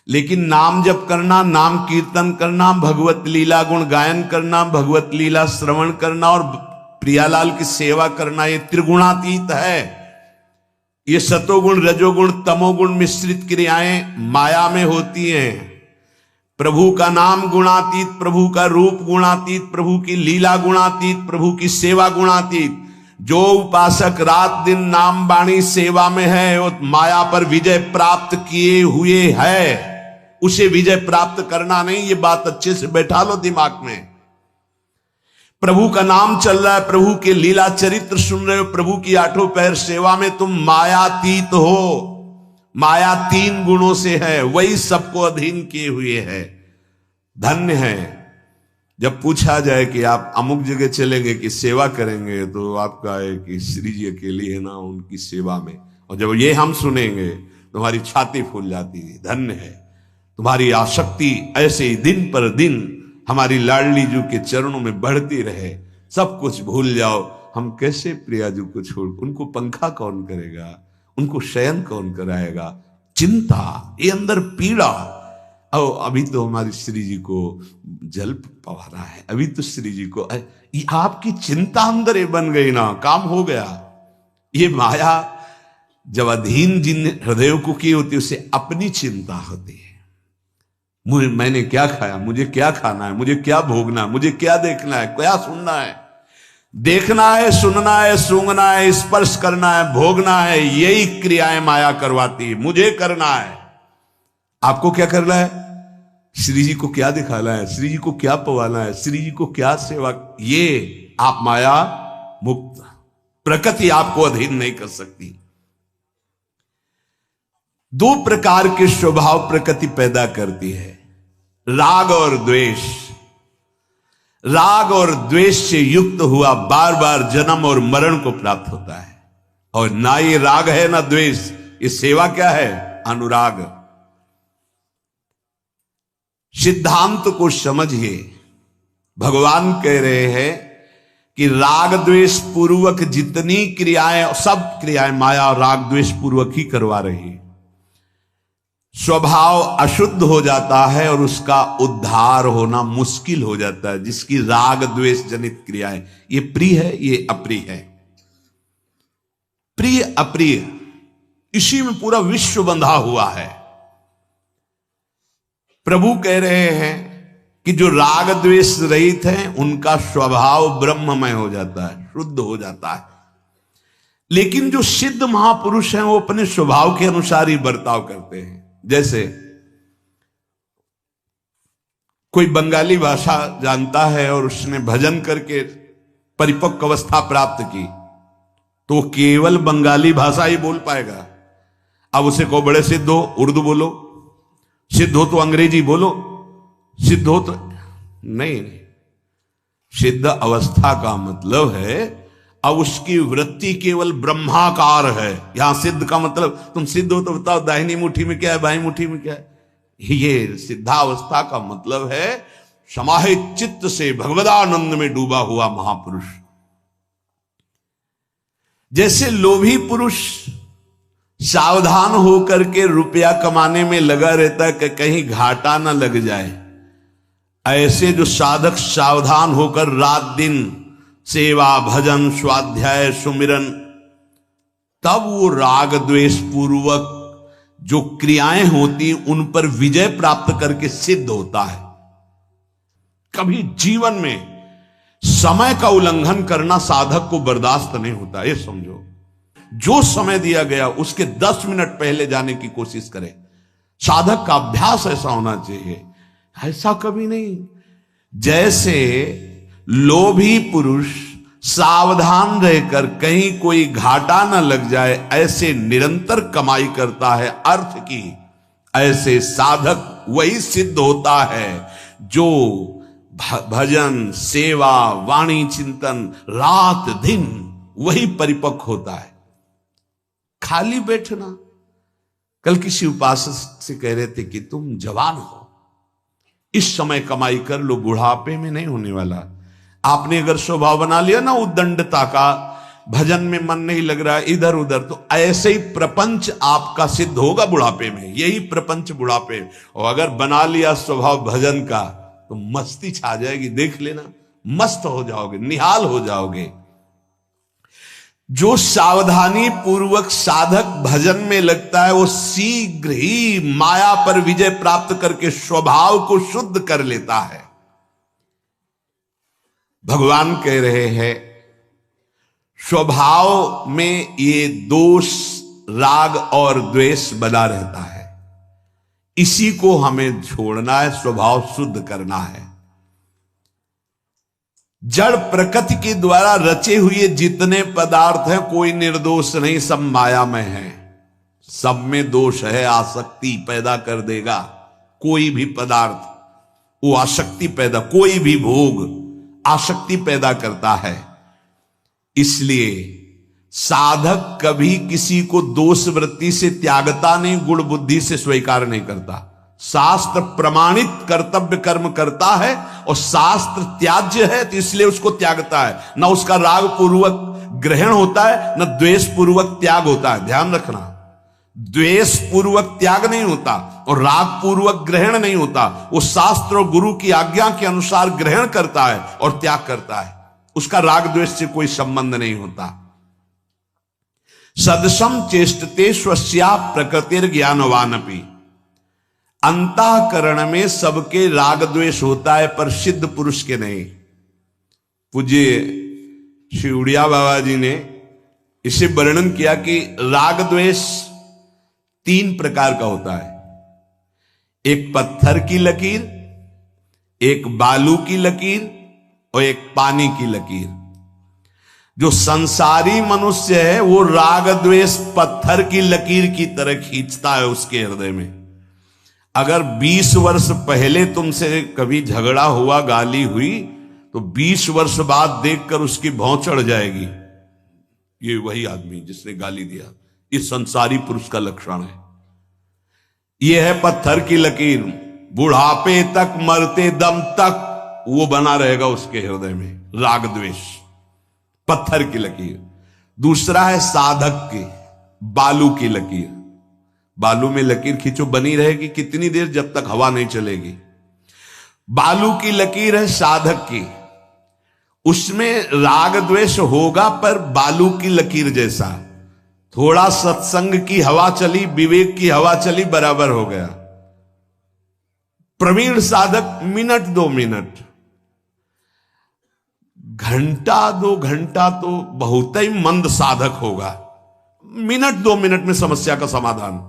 लेकिन नाम जप करना, नाम कीर्तन करना, भगवत लीला गुण गायन करना, भगवत लीला श्रवण करना और प्रियालाल की सेवा करना, ये त्रिगुणातीत है। ये सतोगुण, रजोगुण, तमोगुण मिश्रित क्रियाएं माया में होती हैं। प्रभु का नाम गुणातीत, प्रभु का रूप गुणातीत, प्रभु की लीला गुणातीत, प्रभु की सेवा गुणातीत। जो उपासक रात दिन नाम वाणी सेवा में है वो माया पर विजय प्राप्त किए हुए है। उसे विजय प्राप्त करना नहीं, ये बात अच्छे से बैठा लो दिमाग में। प्रभु का नाम चल रहा है, प्रभु के लीला चरित्र सुन रहे हो, प्रभु की आठों पैर सेवा में तुम मायातीत हो। माया 3 गुणों से है, वही सबको अधीन किए हुए है। धन्य है। जब पूछा जाए कि आप अमुक जगह चलेंगे कि सेवा करेंगे, तो आपका है कि श्री जी अकेली है ना उनकी सेवा में। और जब ये हम सुनेंगे तुम्हारी छाती फूल जाती है। धन्य है, तुम्हारी आसक्ति ऐसे ही दिन पर दिन हमारी लाडली जू के चरणों में बढ़ती रहे। सब कुछ भूल जाओ। हम कैसे प्रियाजू को छोड़, उनको पंखा कौन करेगा, उनको शयन कौन कराएगा। चिंता, ये अंदर पीड़ा। अभी तो हमारी श्री जी को जल पवाना है, अभी तो श्री जी को, आपकी चिंता अंदर बन गई ना, काम हो गया। ये माया जब अधीन जिन हृदयों को की होती है उसे अपनी चिंता होती है। मैंने क्या खाया, मुझे क्या खाना है, मुझे क्या भोगना है, मुझे क्या देखना है, क्या सुनना है। देखना है, सुनना है, सूंघना है, स्पर्श करना है, भोगना है, यही क्रियाएं माया करवाती है। मुझे करना है। आपको क्या करना है? श्री जी को क्या दिखाना है, श्री जी को क्या पवाना है, श्री जी को क्या सेवा। ये आप माया मुक्त। प्रकृति आपको अधीन नहीं कर सकती। 2 प्रकार के स्वभाव प्रकृति पैदा करती है, राग और द्वेष। राग और द्वेष से युक्त हुआ बार बार जन्म और मरण को प्राप्त होता है। और ना ये राग है ना द्वेष, ये सेवा क्या है? अनुराग। सिद्धांत को समझिए। भगवान कह रहे हैं कि राग द्वेष पूर्वक जितनी क्रियाएं, सब क्रियाएं माया राग द्वेष पूर्वक ही करवा रही है। स्वभाव अशुद्ध हो जाता है और उसका उद्धार होना मुश्किल हो जाता है। जिसकी राग द्वेष जनित क्रियाएं, ये प्रिय है, ये अप्रिय है। प्रिय अप्रिय, इसी में पूरा विश्व बंधा हुआ है। प्रभु कह रहे हैं कि जो राग द्वेष रहित हैं उनका स्वभाव ब्रह्ममय हो जाता है, शुद्ध हो जाता है। लेकिन जो सिद्ध महापुरुष हैं वो अपने स्वभाव के अनुसार ही बर्ताव करते हैं। जैसे कोई बंगाली भाषा जानता है और उसने भजन करके परिपक्व अवस्था प्राप्त की, तो वो केवल बंगाली भाषा ही बोल पाएगा। अब उसे को बड़े सिद्ध हो उर्दू बोलो, सिद्ध हो तो अंग्रेजी बोलो, सिद्ध हो तो नहीं। सिद्ध अवस्था का मतलब है अब उसकी वृत्ति केवल ब्रह्माकार है। यहां सिद्ध का मतलब तुम सिद्ध हो तो बताओ दाहिनी मुट्ठी में क्या है, बाईं मुट्ठी में क्या है। ये सिद्धावस्था का मतलब है समाहित चित्त से भगवदानंद में डूबा हुआ महापुरुष। जैसे लोभी पुरुष सावधान होकर के रुपया कमाने में लगा रहता है कि कहीं घाटा ना लग जाए, ऐसे जो साधक सावधान होकर रात दिन सेवा भजन स्वाध्याय सुमिरन, तब वो राग द्वेष पूर्वक जो क्रियाएं होती उन पर विजय प्राप्त करके सिद्ध होता है। कभी जीवन में समय का उल्लंघन करना साधक को बर्दाश्त नहीं होता। ये समझो, जो समय दिया गया उसके 10 मिनट पहले जाने की कोशिश करे। साधक का अभ्यास ऐसा होना चाहिए, ऐसा कभी नहीं। जैसे लोभी पुरुष सावधान रहकर कहीं कोई घाटा न लग जाए ऐसे निरंतर कमाई करता है अर्थ की, ऐसे साधक वही सिद्ध होता है जो भजन सेवा वाणी चिंतन रात दिन वही परिपक्व होता है। खाली बैठना, कल किसी उपासक से कह रहे थे कि तुम जवान हो, इस समय कमाई कर लो, बुढ़ापे में नहीं होने वाला। आपने अगर स्वभाव बना लिया ना उद्दंडता का, भजन में मन नहीं लग रहा है, इधर उधर, तो ऐसे ही प्रपंच आपका सिद्ध होगा बुढ़ापे में। यही प्रपंच बुढ़ापे। और अगर बना लिया स्वभाव भजन का तो मस्ती छा जाएगी, देख लेना, मस्त हो जाओगे, निहाल हो जाओगे। जो सावधानी पूर्वक साधक भजन में लगता है वो शीघ्र ही माया पर विजय प्राप्त करके स्वभाव को शुद्ध कर लेता है। भगवान कह रहे हैं स्वभाव में ये दोष, राग और द्वेष बना रहता है, इसी को हमें छोड़ना है, स्वभाव शुद्ध करना है। जड़ प्रकृति के द्वारा रचे हुए जितने पदार्थ हैं कोई निर्दोष नहीं, सब मायामय है, सब में दोष है, आसक्ति पैदा कर देगा। कोई भी पदार्थ वो आसक्ति पैदा, कोई भी भोग आसक्ति पैदा करता है। इसलिए साधक कभी किसी को दोष वृत्ति से त्यागता नहीं, गुण बुद्धि से स्वीकार नहीं करता। शास्त्र प्रमाणित कर्तव्य कर्म करता है और शास्त्र त्याज्य है तो इसलिए उसको त्यागता है। न उसका राग पूर्वक ग्रहण होता है, न द्वेष पूर्वक त्याग होता है। ध्यान रखना, द्वेष पूर्वक त्याग नहीं होता और राग पूर्वक ग्रहण नहीं होता। वो शास्त्र और गुरु की आज्ञा के अनुसार ग्रहण करता है और त्याग करता है, उसका राग द्वेष से कोई संबंध नहीं होता। सदसम चेष्टते स्वस्या प्रकृतिर ज्ञानवानपि। अंतःकरण में सबके राग द्वेष होता है पर सिद्ध पुरुष के नहीं। पूज्य श्री उड़िया बाबा जी ने इसे वर्णन किया कि राग द्वेष 3 प्रकार का होता है। एक पत्थर की लकीर, एक बालू की लकीर और एक पानी की लकीर। जो संसारी मनुष्य है वो राग द्वेष पत्थर की लकीर की तरह खींचता है उसके हृदय में। अगर 20 वर्ष पहले तुमसे कभी झगड़ा हुआ, गाली हुई, तो 20 वर्ष बाद देखकर उसकी भौं चढ़ जाएगी, ये वही आदमी जिसने गाली दिया। इस संसारी पुरुष का लक्षण है। यह है पत्थर की लकीर, बुढ़ापे तक, मरते दम तक वो बना रहेगा उसके हृदय में राग द्वेष, पत्थर की लकीर। दूसरा है साधक की बालू की लकीर। बालू में लकीर खींचो, बनी रहेगी कितनी देर, जब तक हवा नहीं चलेगी। बालू की लकीर है साधक की, उसमें राग द्वेष होगा पर बालू की लकीर जैसा। थोड़ा सत्संग की हवा चली, विवेक की हवा चली, बराबर हो गया। प्रवीण साधक मिनट 2 मिनट, घंटा 2 घंटा तो बहुत ही मंद साधक होगा। मिनट 2 मिनट में समस्या का समाधान।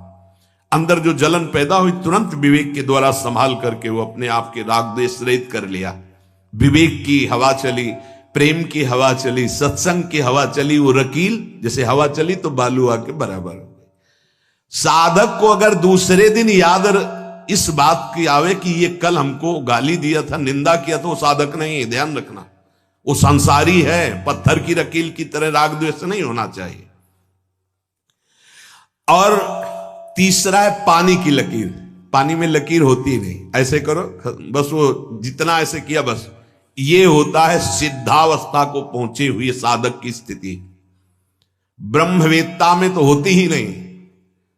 अंदर जो जलन पैदा हुई तुरंत विवेक के द्वारा संभाल करके वो अपने आप के राग द्वेष रहित कर लिया। विवेक की हवा चली, प्रेम की हवा चली, सत्संग की हवा चली, वो रकील जैसे हवा चली तो बालू आके बराबर हो गई। साधक को अगर दूसरे दिन याद इस बात की आवे कि ये कल हमको गाली दिया था, निंदा किया था, वो साधक नहीं है, ध्यान रखना। वो संसारी है, पत्थर की लकीर की तरह राग द्वेष नहीं होना चाहिए। और तीसरा है पानी की लकीर। पानी में लकीर होती ही नहीं, ऐसे करो बस, वो जितना ऐसे किया बस, ये होता है सिद्धावस्था को पहुंचे हुए साधक की स्थिति। ब्रह्मवेत्ता में तो होती ही नहीं,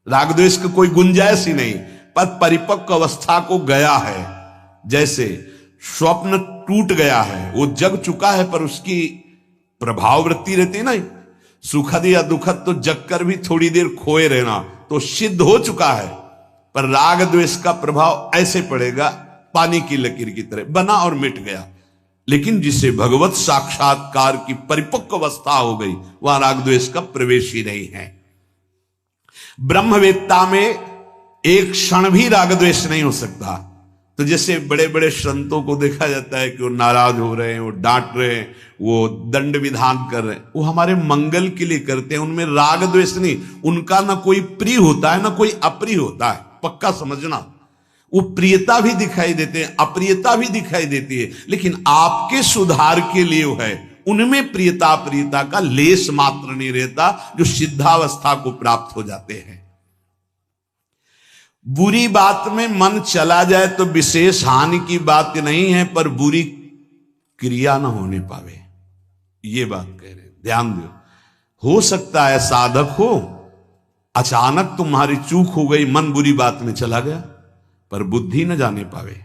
राग द्वेष की कोई गुंजाइश ही नहीं, पर परिपक्व अवस्था को गया है। जैसे स्वप्न टूट गया है, वो जग चुका है पर उसकी प्रभाव वृत्ति रहती नहीं, सुखद या दुखद तो जग कर भी थोड़ी देर खोए रहना, तो सिद्ध हो चुका है। पर राग द्वेष का प्रभाव ऐसे पड़ेगा, पानी की लकीर की तरह बना और मिट गया। लेकिन जिसे भगवत साक्षात्कार की परिपक्व अवस्था हो गई, वहां राग द्वेष का प्रवेश ही नहीं है। ब्रह्मवेत्ता में एक क्षण भी राग द्वेष नहीं हो सकता। तो जैसे बड़े बड़े संतों को देखा जाता है कि वो नाराज हो रहे हैं, वो डांट रहे हैं, वो दंड विधान कर रहे हैं, वो हमारे मंगल के लिए करते हैं, उनमें राग द्वेष नहीं। उनका ना कोई प्रिय होता है ना कोई अप्रिय होता है, पक्का समझना। वो प्रियता भी दिखाई देते हैं, अप्रियता भी दिखाई देती है, लेकिन आपके सुधार के लिए वो है। उनमें प्रियता अप्रियता का लेश मात्र नहीं रहता, जो सिद्धावस्था को प्राप्त हो जाते हैं। बुरी बात में मन चला जाए तो विशेष हानि की बात नहीं है, पर बुरी क्रिया ना होने पावे, ये बात कह रहे हैं। ध्यान दो, हो सकता है साधक हो, अचानक तुम्हारी चूक हो गई, मन बुरी बात में चला गया, पर बुद्धि न जाने पावे,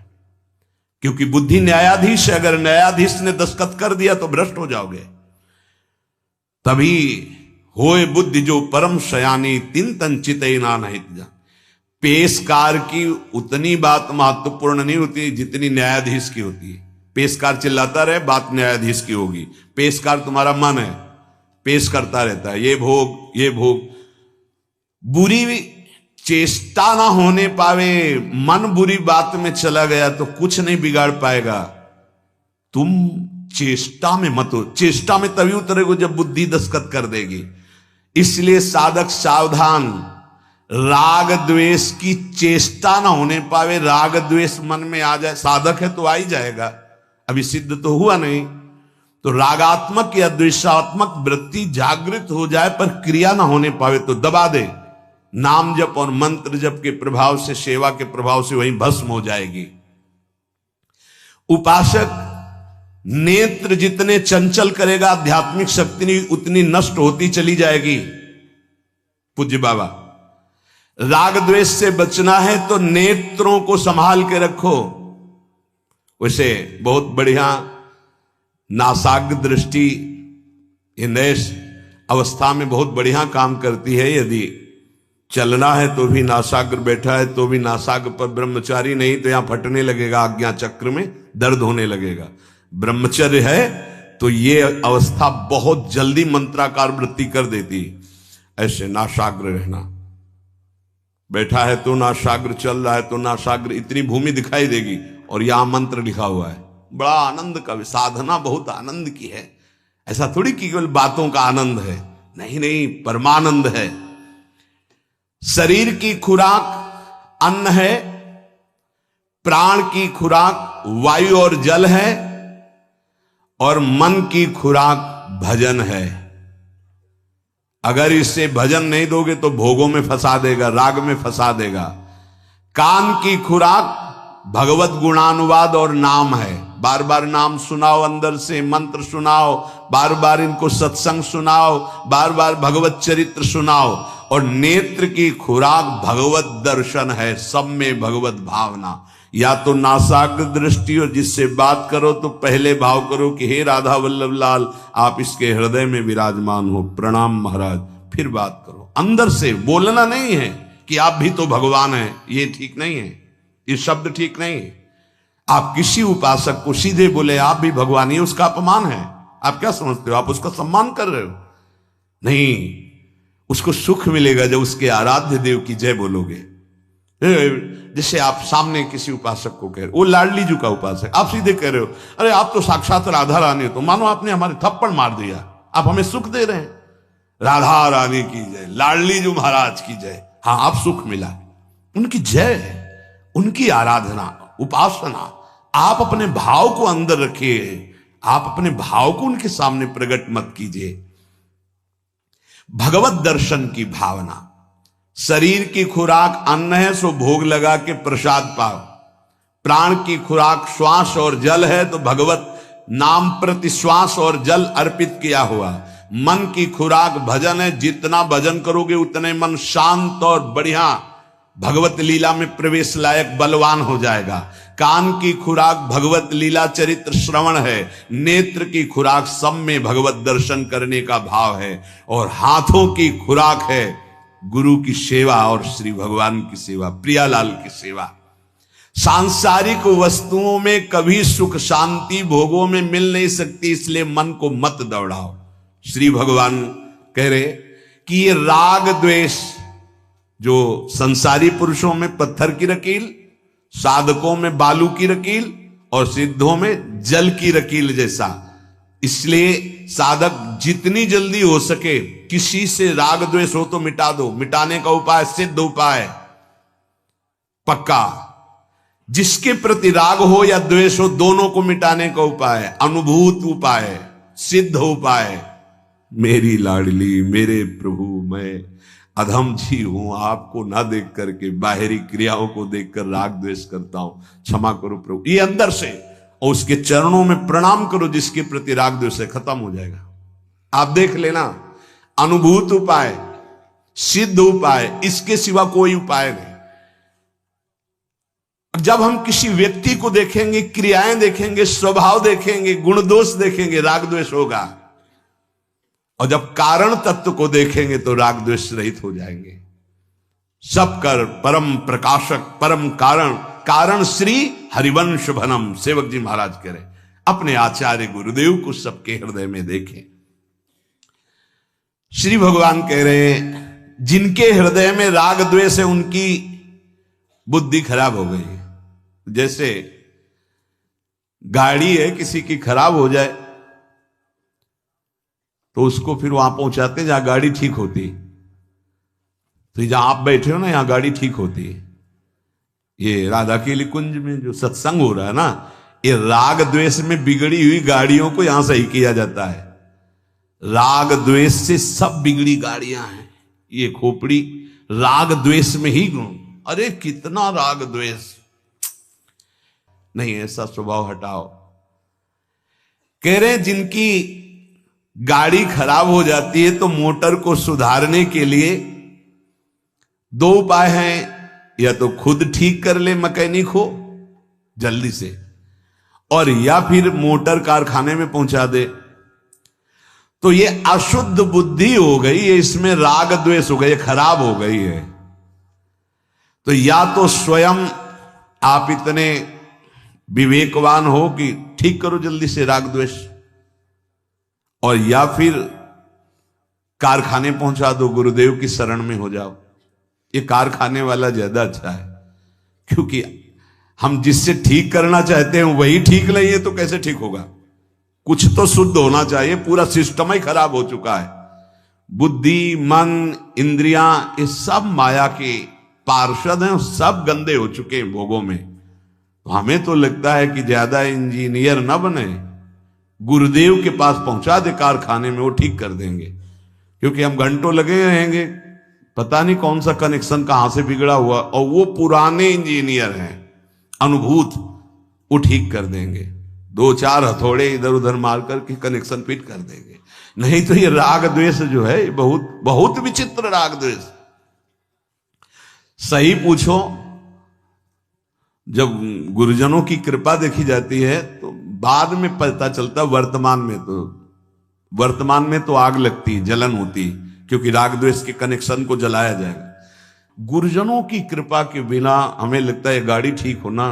क्योंकि बुद्धि न्यायाधीश है। अगर न्यायाधीश ने दस्तखत कर दिया तो भ्रष्ट हो जाओगे। तभी होए बुद्धि जो परम शयानी, तिन तन चितई ना नहीं जा। पेशकार की उतनी बात महत्वपूर्ण नहीं होती जितनी न्यायाधीश की होती है। पेशकार चिल्लाता रहे, बात न्यायाधीश की होगी। पेशकार तुम्हारा मन है, पेश करता रहता है, ये भोग ये भोग। बुरी चेष्टा ना होने पावे, मन बुरी बात में चला गया तो कुछ नहीं बिगाड़ पाएगा। तुम चेष्टा में मत हो। चेष्टा में तभी उतरेगो जब बुद्धि दस्तखत कर देगी। इसलिए साधक सावधान, राग द्वेष की चेष्टा ना होने पावे। राग द्वेष मन में आ जाए, साधक है तो आ ही जाएगा, अभी सिद्ध तो हुआ नहीं। तो रागात्मक या द्वेषात्मक वृत्ति जागृत हो जाए पर क्रिया ना होने पावे तो दबा दे। नाम जप और मंत्र जप के प्रभाव से, सेवा के प्रभाव से वहीं भस्म हो जाएगी। उपासक नेत्र जितने चंचल करेगा, आध्यात्मिक शक्ति उतनी नष्ट होती चली जाएगी। पूज्य बाबा, राग द्वेष से बचना है तो नेत्रों को संभाल के रखो। वैसे बहुत बढ़िया नासाग्र दृष्टि इंद्रेश अवस्था में बहुत बढ़िया काम करती है। यदि चलना है तो भी नासाग्र, बैठा है तो भी नासाग्र, पर ब्रह्मचारी नहीं तो यहां फटने लगेगा, आज्ञा चक्र में दर्द होने लगेगा। ब्रह्मचर्य है तो ये अवस्था बहुत जल्दी मंत्राकार वृत्ति कर देती। ऐसे नासाग्र रहना, बैठा है तो नासाग्र, चल रहा है तो नासाग्र, इतनी भूमि दिखाई देगी और यहां मंत्र लिखा हुआ है। बड़ा आनंद का, साधना बहुत आनंद की है। ऐसा थोड़ी कि केवल बातों का आनंद है, नहीं नहीं, परमानंद है। शरीर की खुराक अन्न है, प्राण की खुराक वायु और जल है, और मन की खुराक भजन है। अगर इससे भजन नहीं दोगे तो भोगों में फंसा देगा, राग में फंसा देगा। कान की खुराक भगवत गुणानुवाद और नाम है। बार बार नाम सुनाओ, अंदर से मंत्र सुनाओ, बार बार इनको सत्संग सुनाओ, बार बार भगवत चरित्र सुनाओ। और नेत्र की खुराक भगवत दर्शन है, सब में भगवत भावना। या तो नासाग्र दृष्टि, और जिससे बात करो तो पहले भाव करो कि हे राधा वल्लभ लाल, आप इसके हृदय में विराजमान हो, प्रणाम महाराज। फिर बात करो अंदर से। बोलना नहीं है कि आप भी तो भगवान हैं, ये ठीक नहीं है, ये शब्द ठीक नहीं है। आप किसी उपासक को सीधे बोले आप भी भगवान, ये उसका अपमान है। आप क्या समझते हो, आप उसका सम्मान कर रहे हो? नहीं, उसको सुख मिलेगा जब उसके आराध्य देव की जय बोलोगे। जैसे आप सामने किसी उपासक को कह रहे हो, वो लाडली जी का उपासक, आप सीधे कह रहे हो अरे आप तो साक्षात राधा रानी हो, तो मानो आपने हमारे थप्पड़ मार दिया, आप हमें सुख दे रहे हैं। राधा रानी की जय, लाडली जी महाराज की जय। हाँ, आप सुख मिला, उनकी जय है, उनकी आराधना, उपासना। आप अपने भाव को अंदर रखिए, आप अपने भाव को उनके सामने प्रकट मत कीजिए। भगवत दर्शन की भावना। शरीर की खुराक अन्न है, सो भोग लगा के प्रसाद पाओ। प्राण की खुराक श्वास और जल है, तो भगवत नाम प्रति श्वास और जल अर्पित किया हुआ। मन की खुराक भजन है, जितना भजन करोगे उतने मन शांत और बढ़िया भगवत लीला में प्रवेश लायक बलवान हो जाएगा। कान की खुराक भगवत लीला चरित्र श्रवण है। नेत्र की खुराक सब में भगवत दर्शन करने का भाव है। और हाथों की खुराक है गुरु की सेवा और श्री भगवान की सेवा, प्रियालाल की सेवा। सांसारिक वस्तुओं में कभी सुख शांति भोगों में मिल नहीं सकती, इसलिए मन को मत दौड़ाओ। श्री भगवान कह रहे कि ये राग द्वेष जो संसारी पुरुषों में पत्थर की रकील, साधकों में बालू की रकील और सिद्धों में जल की रकील जैसा, इसलिए साधक जितनी जल्दी हो सके किसी से राग द्वेष हो तो मिटा दो। मिटाने का उपाय सिद्ध उपाय पक्का। जिसके प्रति राग हो या द्वेष हो, दोनों को मिटाने का उपाय अनुभूत उपाय, सिद्ध उपाय। मेरी लाडली, मेरे प्रभु, मैं अधम जी हूं, आपको ना देख करके बाहरी क्रियाओं को देखकर राग द्वेष करता हूं, क्षमा करो प्रभु। ये अंदर से, और उसके चरणों में प्रणाम करो जिसके प्रति राग द्वेष है, खत्म हो जाएगा। आप देख लेना, अनुभूत उपाय, सिद्ध उपाय, इसके सिवा कोई उपाय नहीं। जब हम किसी व्यक्ति को देखेंगे, क्रियाएं देखेंगे, स्वभाव देखेंगे, गुण दोष देखेंगे, राग द्वेष होगा। और जब कारण तत्व को देखेंगे तो राग द्वेष रहित हो जाएंगे। सब कर परम प्रकाशक परम कारण, कारण श्री हरिवंश भनम। सेवक जी महाराज कह रहे, अपने आचार्य गुरुदेव को सबके हृदय में देखें। श्री भगवान कह रहे हैं, जिनके हृदय में राग द्वेष है उनकी बुद्धि खराब हो गई। जैसे गाड़ी है, किसी की खराब हो जाए तो उसको फिर वहां पहुंचाते जहां गाड़ी ठीक होती। तो जहां आप बैठे हो ना, यहां गाड़ी ठीक होती। ये राधा केली कुंज में जो सत्संग हो रहा है ना, ये राग द्वेष में बिगड़ी हुई गाड़ियों को यहां सही किया जाता है। राग द्वेष से सब बिगड़ी गाड़ियां हैं। ये खोपड़ी राग द्वेष में ही गुण। अरे कितना राग द्वेष नहीं, ऐसा स्वभाव हटाओ। कह रहे जिनकी गाड़ी खराब हो जाती है तो मोटर को सुधारने के लिए दो उपाय हैं। या तो खुद ठीक कर ले मैकेनिक हो जल्दी से, और या फिर मोटर कारखाने में पहुंचा दे। तो ये अशुद्ध बुद्धि हो गई, ये इसमें राग द्वेष हो गई, ये खराब हो गई है। तो या तो स्वयं आप इतने विवेकवान हो कि ठीक करो जल्दी से राग द्वेष, और या फिर कारखाने पहुंचा दो, गुरुदेव की शरण में हो जाओ। ये कारखाने वाला ज्यादा अच्छा है, क्योंकि हम जिससे ठीक करना चाहते हैं वही ठीक नहीं है तो कैसे ठीक होगा। कुछ तो शुद्ध होना चाहिए, पूरा सिस्टम ही खराब हो चुका है। बुद्धि, मन, इंद्रियां, ये सब माया के पार्षद हैं, सब गंदे हो चुके हैं भोगों में। तो हमें तो लगता है कि ज्यादा इंजीनियर न बने, गुरुदेव के पास पहुंचा दे कारखाने में, वो ठीक कर देंगे। क्योंकि हम घंटों लगे रहेंगे, पता नहीं कौन सा कनेक्शन कहां से बिगड़ा हुआ, और वो पुराने इंजीनियर हैं अनुभूत, वो ठीक कर देंगे। दो चार हथौड़े इधर उधर मार करके कनेक्शन फिट कर देंगे। नहीं तो ये राग द्वेष जो है, बहुत बहुत विचित्र राग द्वेष। सही पूछो, जब गुरुजनों की कृपा देखी जाती है तो बाद में पता चलता, वर्तमान में तो आग लगती, जलन होती, क्योंकि राग द्वेष के कनेक्शन को जलाया जाएगा। गुरुजनों की कृपा के बिना हमें लगता है गाड़ी ठीक होना,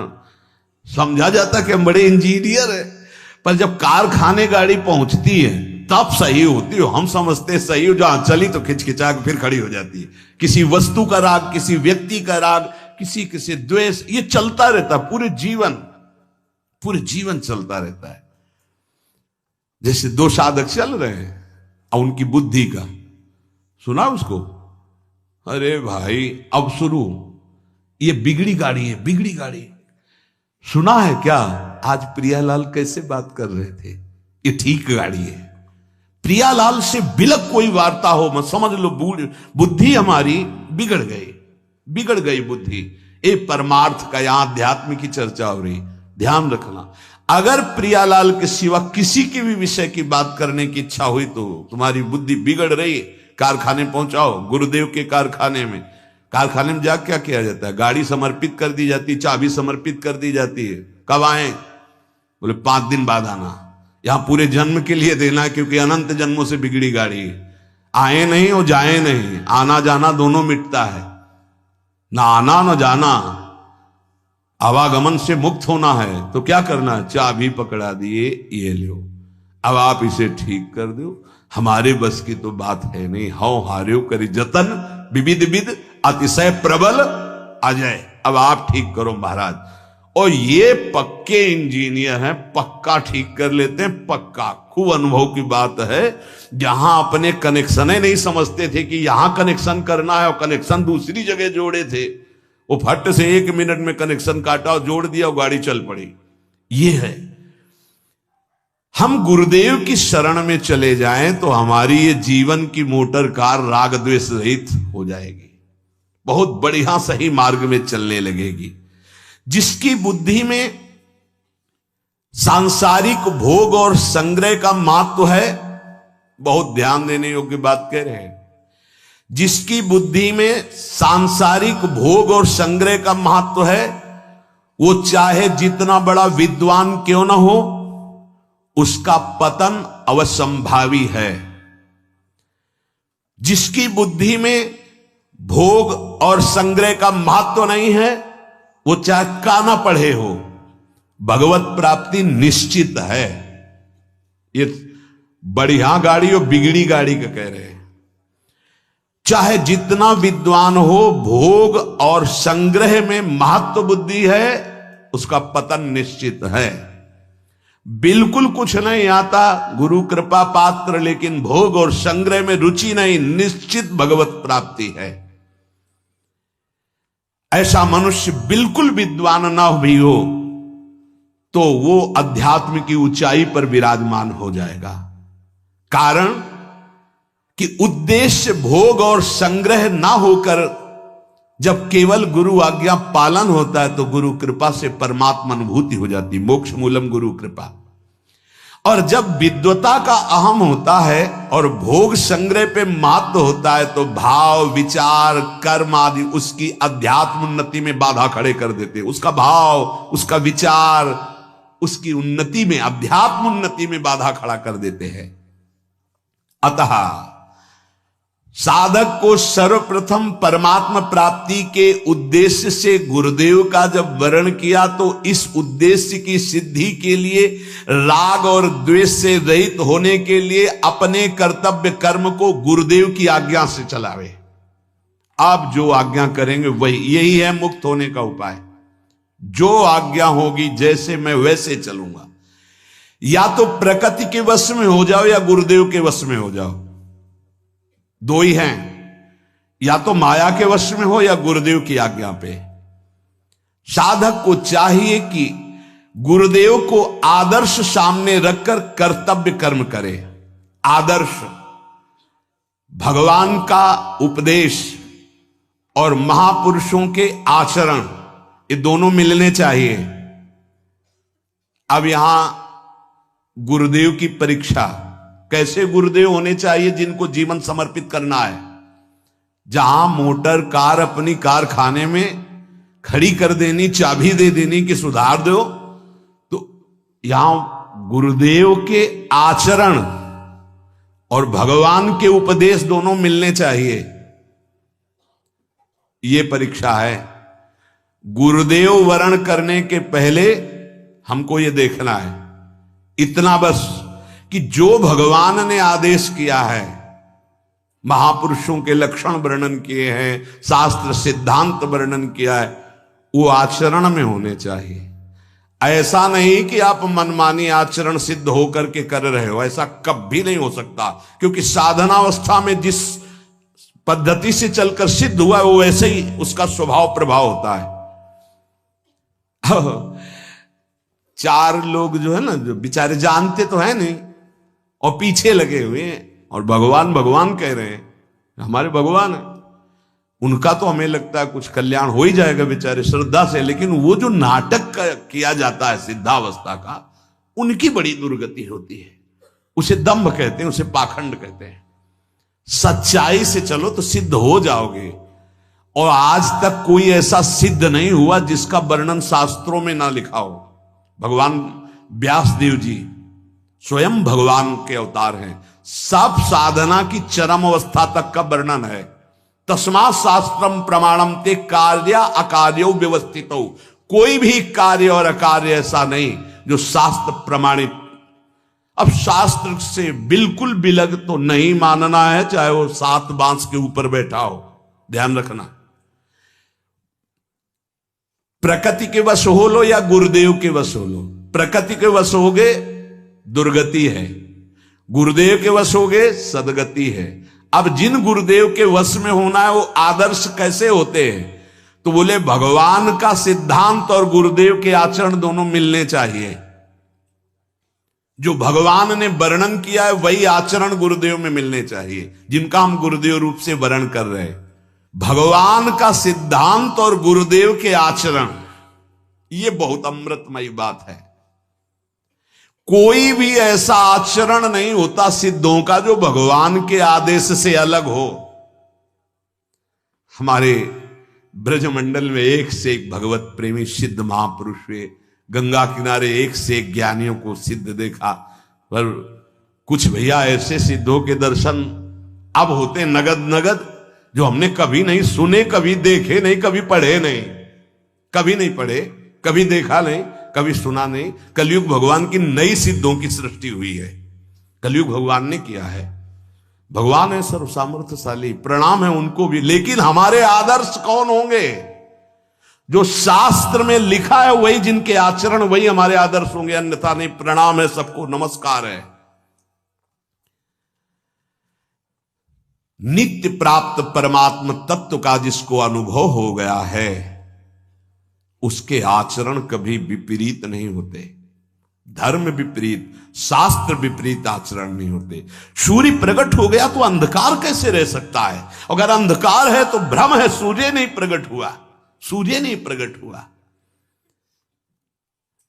समझा जाता कि हम बड़े इंजीनियर है, पर जब कारखाने गाड़ी पहुंचती है तब सही होती हो। हम समझते सही हो, जहां चली तो खिचखिचा के फिर खड़ी हो जाती है। किसी वस्तु का राग, किसी व्यक्ति का राग, किसी किसी द्वेष, ये चलता रहता है पूरे जीवन चलता रहता है। जैसे दो साधक चल रहे हैं और उनकी बुद्धि का सुना उसको, अरे भाई अब शुरू, ये बिगड़ी गाड़ी है, बिगड़ी गाड़ी। सुना है क्या आज प्रियालाल कैसे बात कर रहे थे, ये ठीक गाड़ी है। प्रियालाल से बिलक कोई वार्ता हो, मत समझ लो बुद्धि हमारी बिगड़ गई बुद्धि। ये परमार्थ का यहां अध्यात्म की चर्चा हो रही, ध्यान रखना। अगर प्रियालाल के सिवा किसी के भी विषय की बात करने की इच्छा हुई तो तुम्हारी बुद्धि बिगड़ रही, कारखाने पहुंचाओ, गुरुदेव के कारखाने में। कारखाने में जा क्या किया जाता है, गाड़ी समर्पित कर दी जाती, चाबी समर्पित कर दी जाती है। कब आए, बोले 5 दिन बाद आना। यहां पूरे जन्म के लिए देना, क्योंकि अनंत जन्मों से बिगड़ी गाड़ी है। आए नहीं और जाए नहीं, आना जाना दोनों मिटता है, ना आना ना जाना, आवागमन से मुक्त होना है। तो क्या करना है, चाबी पकड़ा दिए, ये लो, अब आप इसे ठीक कर दो। हमारे बस की तो बात है नहीं, हौ हार्यो करी जतन, विविध विद अतिशय प्रबल अजय। अब आप ठीक करो महाराज। और ये पक्के इंजीनियर हैं, पक्का ठीक कर लेते हैं, पक्का। खूब अनुभव की बात है। जहां अपने कनेक्शन नहीं समझते थे कि यहां कनेक्शन करना है और कनेक्शन दूसरी जगह जोड़े थे, वो फट से 1 मिनट में कनेक्शन काटा और जोड़ दिया और गाड़ी चल पड़ी। ये है, हम गुरुदेव की शरण में चले जाएं तो हमारी ये जीवन की मोटर कार राग द्वेष रहित हो जाएगी, बहुत बढ़िया सही मार्ग में चलने लगेगी। जिसकी बुद्धि में सांसारिक भोग और संग्रह का महत्व है, बहुत ध्यान देने योग्य बात कह रहे हैं। जिसकी बुद्धि में सांसारिक भोग और संग्रह का महत्व है, वो चाहे जितना बड़ा विद्वान क्यों ना हो, उसका पतन अवश्यंभावी है। जिसकी बुद्धि में भोग और संग्रह का महत्व नहीं है, वो चाहे काना पढ़े हो, भगवत प्राप्ति निश्चित है। ये बढ़िया गाड़ी और बिगड़ी गाड़ी का कह रहे हैं। चाहे जितना विद्वान हो, भोग और संग्रह में महत्व बुद्धि है, उसका पतन निश्चित है। बिल्कुल कुछ नहीं आता, गुरु कृपा पात्र, लेकिन भोग और संग्रह में रुचि नहीं, निश्चित भगवत प्राप्ति है। ऐसा मनुष्य बिल्कुल विद्वान ना भी हो तो वो अध्यात्म की ऊंचाई पर विराजमान हो जाएगा। कारण कि उद्देश्य भोग और संग्रह ना होकर जब केवल गुरु आज्ञा पालन होता है तो गुरु कृपा से परमात्मा अनुभूति हो जाती, मोक्ष मूलम गुरु कृपा। और जब विद्वता का अहम होता है और भोग संग्रह पे महत्व होता है तो भाव, विचार, कर्म आदि उसकी अध्यात्म उन्नति में बाधा खड़े कर देते। उसका भाव, उसका विचार, उसकी उन्नति में, अध्यात्म उन्नति में बाधा खड़ा कर देते हैं। अतः साधक को सर्वप्रथम परमात्मा प्राप्ति के उद्देश्य से गुरुदेव का जब वर्णन किया तो इस उद्देश्य की सिद्धि के लिए राग और द्वेष से रहित होने के लिए अपने कर्तव्य कर्म को गुरुदेव की आज्ञा से चलावे। आप जो आज्ञा करेंगे वही, यही है मुक्त होने का उपाय। जो आज्ञा होगी, जैसे मैं वैसे चलूंगा। या तो प्रकृति के वश में हो जाओ या गुरुदेव के वश में हो जाओ, दो ही हैं। या तो माया के वश में हो या गुरुदेव की आज्ञा पे। साधक को चाहिए कि गुरुदेव को आदर्श सामने रखकर कर्तव्य कर्म करे। आदर्श भगवान का उपदेश और महापुरुषों के आचरण, ये दोनों मिलने चाहिए। अब यहां गुरुदेव की परीक्षा, कैसे गुरुदेव होने चाहिए जिनको जीवन समर्पित करना है। जहां मोटर कार अपनी कारखाने में खड़ी कर देनी, चाबी दे देनी कि सुधार दो, तो यहां गुरुदेव के आचरण और भगवान के उपदेश दोनों मिलने चाहिए। ये परीक्षा है। गुरुदेव वर्ण करने के पहले हमको ये देखना है, इतना बस कि जो भगवान ने आदेश किया है, महापुरुषों के लक्षण वर्णन किए हैं, शास्त्र सिद्धांत वर्णन किया है, वो आचरण में होने चाहिए। ऐसा नहीं कि आप मनमानी आचरण सिद्ध होकर के कर रहे हो, ऐसा कभी नहीं हो सकता। क्योंकि साधनावस्था में जिस पद्धति से चलकर सिद्ध हुआ है वो वैसे ही उसका स्वभाव प्रभाव होता है। चार लोग जो है ना, जो बेचारे जानते तो है नहीं और पीछे लगे हुए हैं और भगवान भगवान कह रहे हैं, हमारे भगवान है, उनका तो हमें लगता है कुछ कल्याण हो ही जाएगा बेचारे श्रद्धा से। लेकिन वो जो नाटक किया जाता है सिद्धावस्था का, उनकी बड़ी दुर्गति होती है। उसे दंभ कहते हैं, उसे पाखंड कहते हैं। सच्चाई से चलो तो सिद्ध हो जाओगे। और आज तक कोई ऐसा सिद्ध नहीं हुआ जिसका वर्णन शास्त्रों में ना लिखा हो। भगवान व्यास देव जी स्वयं भगवान के अवतार हैं। सब साधना की चरम अवस्था तक का वर्णन है। तस्मात् शास्त्रम प्रमाणम ते कार्य अकार्यो व्यवस्थितो। कोई भी कार्य और अकार्य ऐसा नहीं जो शास्त्र प्रमाणित। अब शास्त्र से बिल्कुल बिलग तो नहीं मानना है, चाहे वो 7 बांस के ऊपर बैठा हो। ध्यान रखना, प्रकृति के वश हो लो या गुरुदेव के वश हो लो। प्रकृति के वश होगे दुर्गति है, गुरुदेव के वश होगे सदगति है। अब जिन गुरुदेव के वश में होना है वो आदर्श कैसे होते हैं, तो बोले भगवान का सिद्धांत और गुरुदेव के आचरण दोनों मिलने चाहिए। जो भगवान ने वर्णन किया है वही आचरण गुरुदेव में मिलने चाहिए, जिनका हम गुरुदेव रूप से वर्णन कर रहे हैं। भगवान का सिद्धांत और गुरुदेव के आचरण, ये बहुत अमृतमयी बात है। कोई भी ऐसा आचरण नहीं होता सिद्धों का जो भगवान के आदेश से अलग हो। हमारे ब्रजमंडल में एक से एक भगवत प्रेमी सिद्ध महापुरुष हुए, गंगा किनारे एक से एक ज्ञानियों को सिद्ध देखा। पर कुछ भैया ऐसे सिद्धों के दर्शन अब होते नगद नगद, जो हमने कभी नहीं सुने, कभी देखे नहीं, कभी पढ़े नहीं, कभी नहीं पढ़े, कभी देखा नहीं, कभी सुना नहीं। कलयुग भगवान की नई सिद्धों की सृष्टि हुई है, कलयुग भगवान ने किया है। भगवान है सर्व सामर्थ्यशाली, प्रणाम है उनको भी। लेकिन हमारे आदर्श कौन होंगे? जो शास्त्र में लिखा है वही, जिनके आचरण वही हमारे आदर्श होंगे, अन्यथा नहीं। प्रणाम है सबको, नमस्कार है। नित्य प्राप्त परमात्म तत्व का जिसको अनुभव हो गया है, उसके आचरण कभी विपरीत नहीं होते। धर्म विपरीत, शास्त्र विपरीत आचरण नहीं होते। सूर्य प्रकट हो गया तो अंधकार कैसे रह सकता है? अगर अंधकार है तो भ्रम है, सूर्य नहीं प्रकट हुआ, सूर्य नहीं प्रकट हुआ।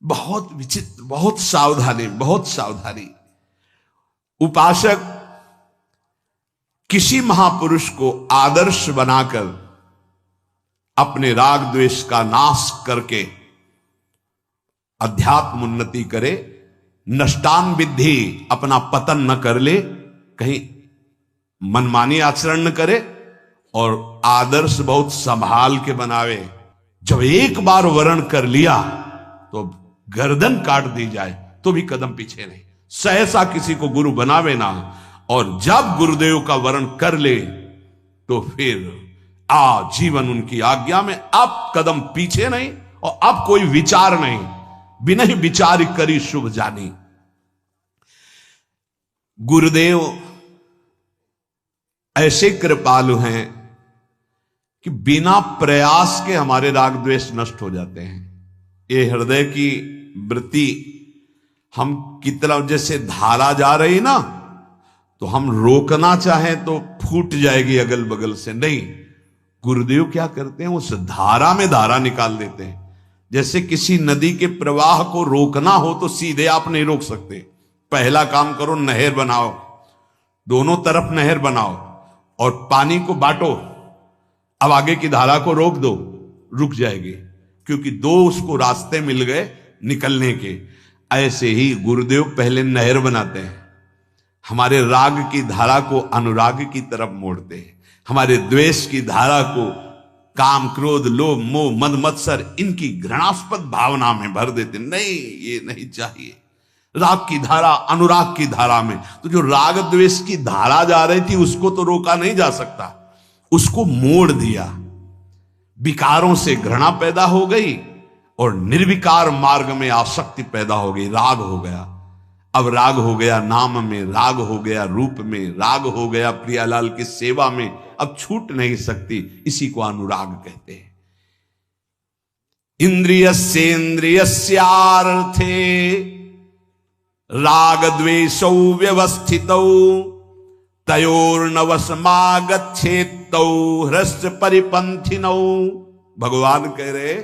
बहुत विचित्र, बहुत सावधानी, बहुत सावधानी। उपासक किसी महापुरुष को आदर्श बनाकर अपने राग द्वेष का नाश करके अध्यात्म उन्नति करे, नष्टान विद्धि, अपना पतन न कर ले, कहीं मनमानी आचरण न करे, और आदर्श बहुत संभाल के बनावे। जब एक बार वर्ण कर लिया तो गर्दन काट दी जाए तो भी कदम पीछे नहीं। सहसा किसी को गुरु बनावे ना, और जब गुरुदेव का वर्ण कर ले तो फिर जीवन उनकी आज्ञा में, अब कदम पीछे नहीं, और अब कोई विचार नहीं, बिना ही विचार करी शुभ जानी। गुरुदेव ऐसे कृपालु हैं कि बिना प्रयास के हमारे राग द्वेष नष्ट हो जाते हैं। ये हृदय की वृत्ति हम कितना, जैसे धारा जा रही ना, तो हम रोकना चाहें तो फूट जाएगी अगल बगल से, नहीं। गुरुदेव क्या करते हैं, उस धारा में धारा निकाल देते हैं। जैसे किसी नदी के प्रवाह को रोकना हो तो सीधे आप नहीं रोक सकते। पहला काम करो, नहर बनाओ, दोनों तरफ नहर बनाओ और पानी को बांटो। अब आगे की धारा को रोक दो, रुक जाएगी, क्योंकि दो उसको रास्ते मिल गए निकलने के। ऐसे ही गुरुदेव पहले नहर बनाते हैं, हमारे राग की धारा को अनुराग की तरफ मोड़ते हैं, हमारे द्वेष की धारा को काम क्रोध लोभ मोह मद मत्सर इनकी घृणास्पद भावना में भर देते। नहीं, ये नहीं चाहिए। राग की धारा अनुराग की धारा में, तो जो राग द्वेष की धारा जा रही थी उसको तो रोका नहीं जा सकता, उसको मोड़ दिया। विकारों से घृणा पैदा हो गई और निर्विकार मार्ग में आसक्ति पैदा हो गई, राग हो गया। अब राग हो गया नाम में, राग हो गया रूप में, राग हो गया प्रियालाल की सेवा में, अब छूट नहीं सकती। इसी को अनुराग कहते हैं। इंद्रियस्येन्द्रियस्यार्थे राग द्वेषौ व्यवस्थितौ तयोर्नवसमागच्छेत्तौ हृष्ट परिपंथिनौ। भगवान कह रहे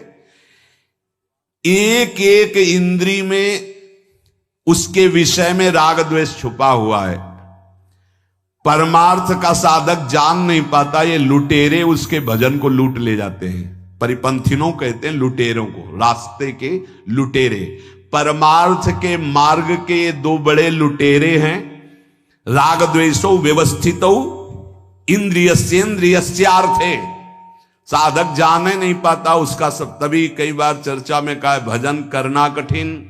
एक एक इंद्री में उसके विषय में राग द्वेष छुपा हुआ है। परमार्थ का साधक जान नहीं पाता, ये लुटेरे उसके भजन को लूट ले जाते हैं। परिपंथिनों कहते हैं लुटेरों को, रास्ते के लुटेरे। परमार्थ के मार्ग के ये दो बड़े लुटेरे हैं। राग द्वेषौ व्यवस्थितौ इंद्रियस्येन्द्रियस्यार्थे। साधक जाने नहीं पाता उसका सब। तभी कई बार चर्चा में कहा भजन करना कठिन,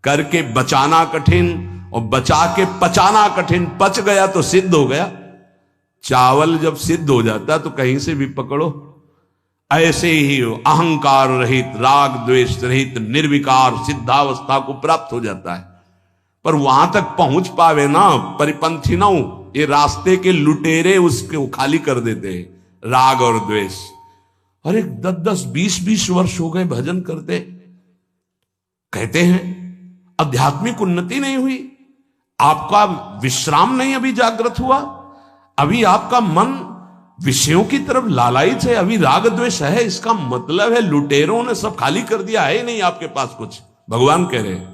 करके बचाना कठिन, और बचा के पचाना कठिन। पच गया तो सिद्ध हो गया। चावल जब सिद्ध हो जाता तो कहीं से भी पकड़ो। ऐसे ही अहंकार रहित, राग द्वेष रहित, निर्विकार सिद्धावस्था को प्राप्त हो जाता है। पर वहां तक पहुंच पावे ना परिपंथिनों, ये रास्ते के लुटेरे उसको खाली कर देते हैं, राग और द्वेष। अरे 10-10, 20-20 वर्ष हो गए भजन करते, कहते हैं आध्यात्मिक उन्नति नहीं हुई, आपका विश्राम नहीं अभी जागृत हुआ, अभी आपका मन विषयों की तरफ लालायित है, अभी राग द्वेष है। इसका मतलब है लुटेरों ने सब खाली कर दिया है, नहीं आपके पास कुछ। भगवान कह रहे हैं